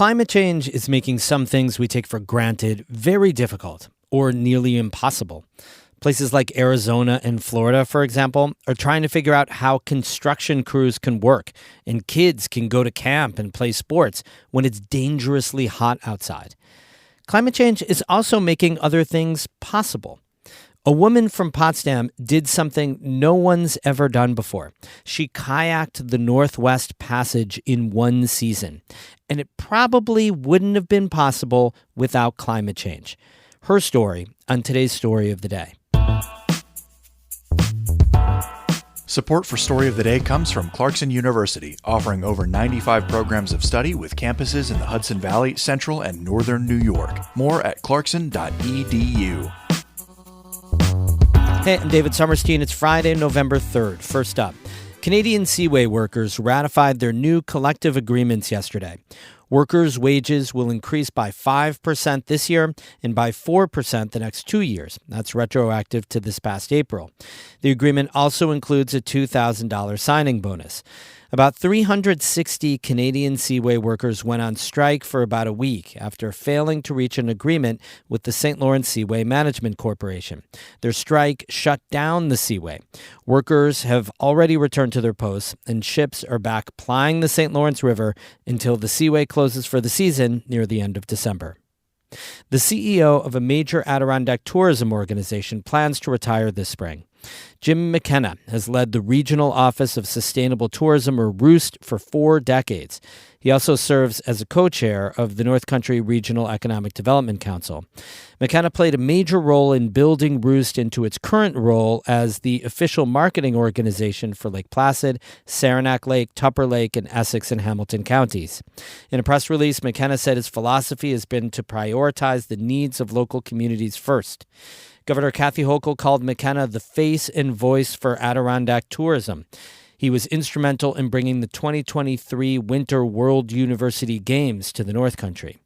Climate change is making some things we take for granted very difficult or nearly impossible. Places like Arizona and Florida, for example, are trying to figure out how construction crews can work and kids can go to camp and play sports when it's dangerously hot outside. Climate change is also making other things possible. A woman from Potsdam did something no one's ever done before. She kayaked the Northwest Passage in one season, and it probably wouldn't have been possible without climate change. Her story on today's Story of the Day. Support for Story of the Day comes from Clarkson University, offering over 95 programs of study with campuses in the Hudson Valley, Central, and Northern New York. More at clarkson.edu. Hey, I'm David Summerstein. It's Friday, November 3rd. First up, Canadian Seaway workers ratified their new collective agreements yesterday. Workers' wages will increase by 5% this year and by 4% the next 2 years. That's retroactive to this past April. The agreement also includes a $2,000 signing bonus. About 360 Canadian Seaway workers went on strike for about a week after failing to reach an agreement with the St. Lawrence Seaway Management Corporation. Their strike shut down the Seaway. Workers have already returned to their posts, and ships are back plying the St. Lawrence River until the Seaway closes for the season near the end of December. The CEO of a major Adirondack tourism organization plans to retire this spring. Jim McKenna has led the Regional Office of Sustainable Tourism, or ROOST, for 4 decades. He also serves as a co-chair of the North Country Regional Economic Development Council. McKenna played a major role in building ROOST into its current role as the official marketing organization for Lake Placid, Saranac Lake, Tupper Lake, and Essex and Hamilton counties. In a press release, McKenna said his philosophy has been to prioritize the needs of local communities first. Governor Kathy Hochul called McKenna the face and voice for Adirondack tourism. He was instrumental in bringing the 2023 Winter World University Games to the North Country.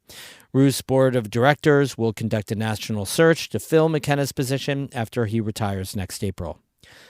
ROOST's board of directors will conduct a national search to fill McKenna's position after he retires next April.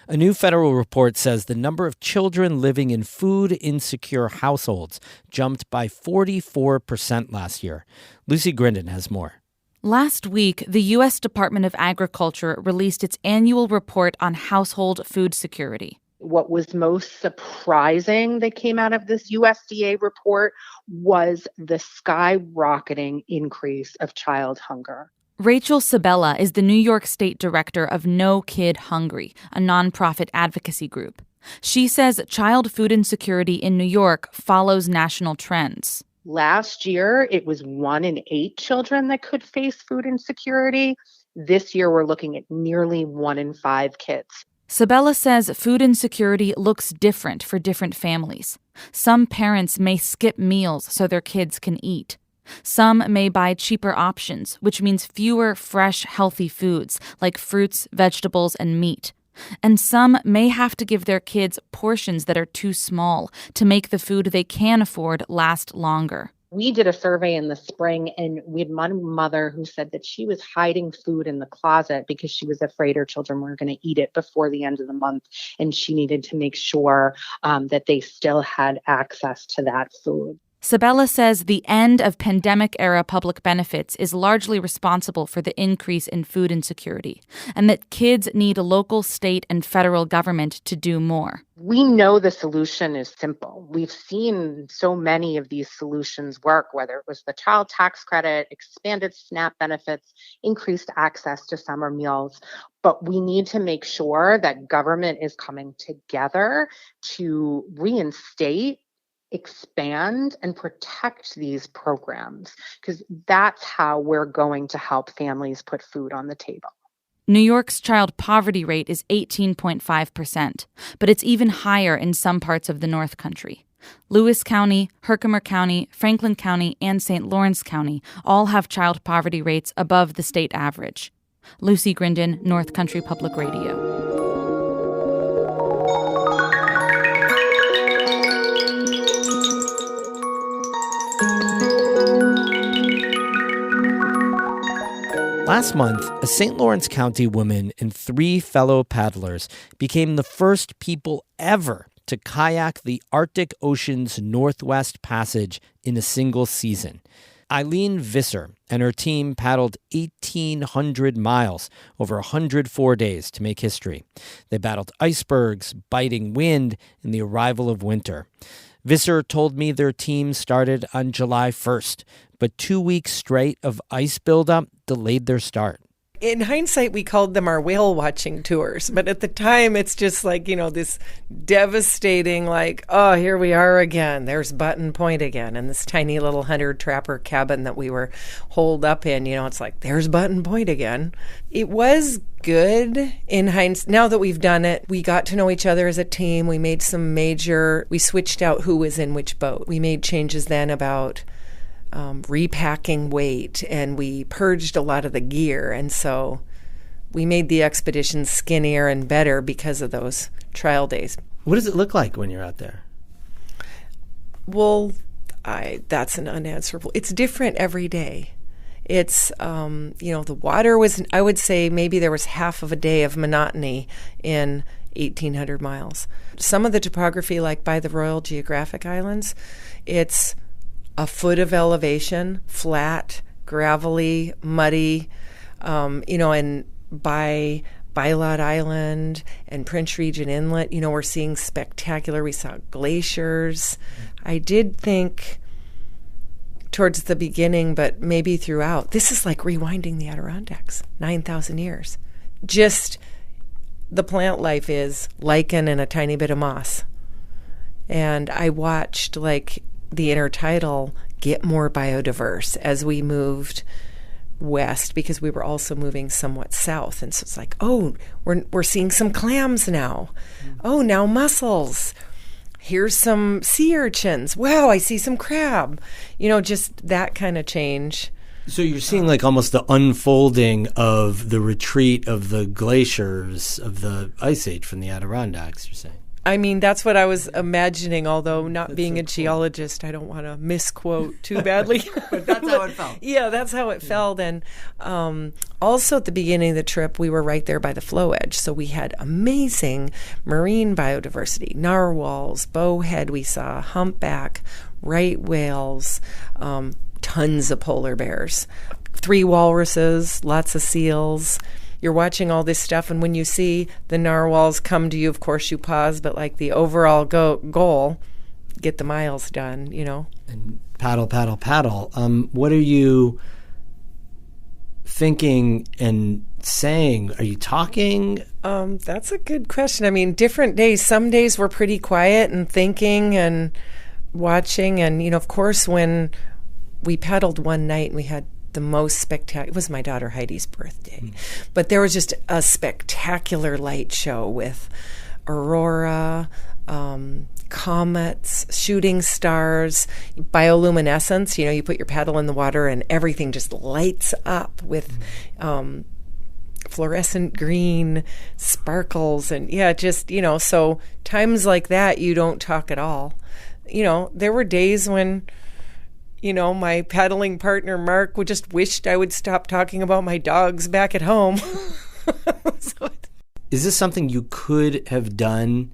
A new federal report says the number of children living in food-insecure households jumped by 44% last year. Lucy Grindon has more. Last week, the U.S. Department of Agriculture released its annual report on household food security. What was most surprising that came out of this USDA report was the skyrocketing increase of child hunger. Rachel Sabella is the New York State Director of No Kid Hungry, a nonprofit advocacy group. She says child food insecurity in New York follows national trends. Last year, it was 1 in 8 children that could face food insecurity. This year, we're looking at nearly 1 in 5 kids. Sabella says food insecurity looks different for different families. Some parents may skip meals so their kids can eat. Some may buy cheaper options, which means fewer fresh, healthy foods like fruits, vegetables, and meat. And some may have to give their kids portions that are too small to make the food they can afford last longer. We did a survey in the spring, and we had one mother who said that she was hiding food in the closet because she was afraid her children were going to eat it before the end of the month, and she needed to make sure that they still had access to that food. Sabella says the end of pandemic-era public benefits is largely responsible for the increase in food insecurity, and that kids need a local, state, and federal government to do more. We know the solution is simple. We've seen so many of these solutions work, whether it was the child tax credit, expanded SNAP benefits, increased access to summer meals. But we need to make sure that government is coming together to reinstate, expand, and protect these programs, because that's how we're going to help families put food on the table. New York's child poverty rate is 18.5%, but it's even higher in some parts of the North Country. Lewis County, Herkimer County, Franklin County, and St. Lawrence County all have child poverty rates above the state average. Lucy Grindon, North Country Public Radio. Last month, a St. Lawrence County woman and 3 fellow paddlers became the first people ever to kayak the Arctic Ocean's Northwest Passage in a single season. Eileen Visser and her team paddled 1,800 miles over 104 days to make history. They battled icebergs, biting wind, and the arrival of winter. Visser told me their team started on July 1st, but 2 weeks straight of ice buildup delayed their start. In hindsight, we called them our whale watching tours. But at the time, it's just like, this devastating, oh, here we are again. There's Button Point again. And this tiny little hunter-trapper cabin that we were holed up in, it's like, there's Button Point again. It was good in hindsight. Now that we've done it, we got to know each other as a team. We made we switched out who was in which boat. We made changes then about repacking weight, and we purged a lot of the gear, and so we made the expedition skinnier and better because of those trial days. What does it look like when you're out there? Well, that's an unanswerable. It's different every day. It's the water was, I would say maybe there was half of a day of monotony in 1,800 miles. Some of the topography, like by the Royal Geographic Islands, it's a foot of elevation, flat, gravelly, muddy, and by Bylot Island and Prince Regent Inlet, we're seeing spectacular. We saw glaciers. I did think towards the beginning, but maybe throughout, this is like rewinding the Adirondacks, 9,000 years. Just the plant life is lichen and a tiny bit of moss. And I watched the intertidal get more biodiverse as we moved west, because we were also moving somewhat south. And so it's like, oh, we're seeing some clams now. Oh, now mussels. Here's some sea urchins. Wow, I see some crab. Just that kind of change. So you're seeing almost the unfolding of the retreat of the glaciers of the Ice Age from the Adirondacks, you're saying? I mean, that's what I was imagining, although not being a geologist, I don't want to misquote too badly. But that's how it felt. Yeah, that's how it felt. And also at the beginning of the trip, we were right there by the flow edge. So we had amazing marine biodiversity, narwhals, bowhead we saw, humpback, right whales, tons of polar bears, 3 walruses, lots of seals. You're watching all this stuff, and when you see the narwhals come to you, of course you pause, but the overall goal, get the miles done, And paddle, paddle, paddle. What are you thinking and saying? Are you talking? That's a good question. I mean, different days. Some days we're pretty quiet and thinking and watching, and, of course, when we paddled one night and we had the most spectacular, it was my daughter Heidi's birthday, but there was just a spectacular light show with aurora, comets, shooting stars, bioluminescence. You put your paddle in the water and everything just lights up with fluorescent green sparkles, and so times like that you don't talk at all. There were days when my paddling partner, Mark, just wished I would stop talking about my dogs back at home. Is this something you could have done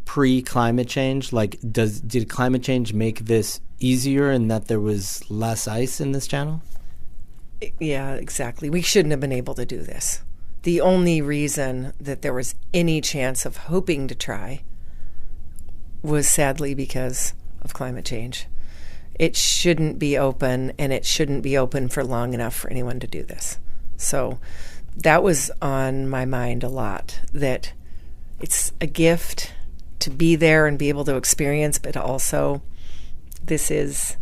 pre-climate change? Did climate change make this easier in that there was less ice in this channel? Yeah, exactly. We shouldn't have been able to do this. The only reason that there was any chance of hoping to try was sadly because of climate change. It shouldn't be open, and it shouldn't be open for long enough for anyone to do this. So that was on my mind a lot, that it's a gift to be there and be able to experience, but also this is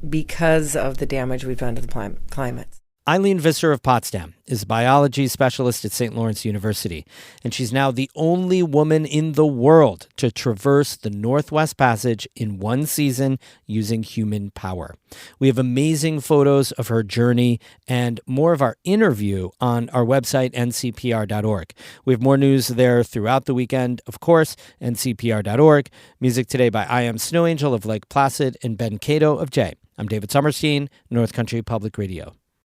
because of the damage we've done to the climate. Eileen Visser of Potsdam is a biology specialist at St. Lawrence University, and she's now the only woman in the world to traverse the Northwest Passage in one season using human power. We have amazing photos of her journey and more of our interview on our website, ncpr.org. We have more news there throughout the weekend, of course, ncpr.org. Music today by I Am Snow Angel of Lake Placid and Ben Cato of Jay. I'm David Sommerstein, North Country Public Radio.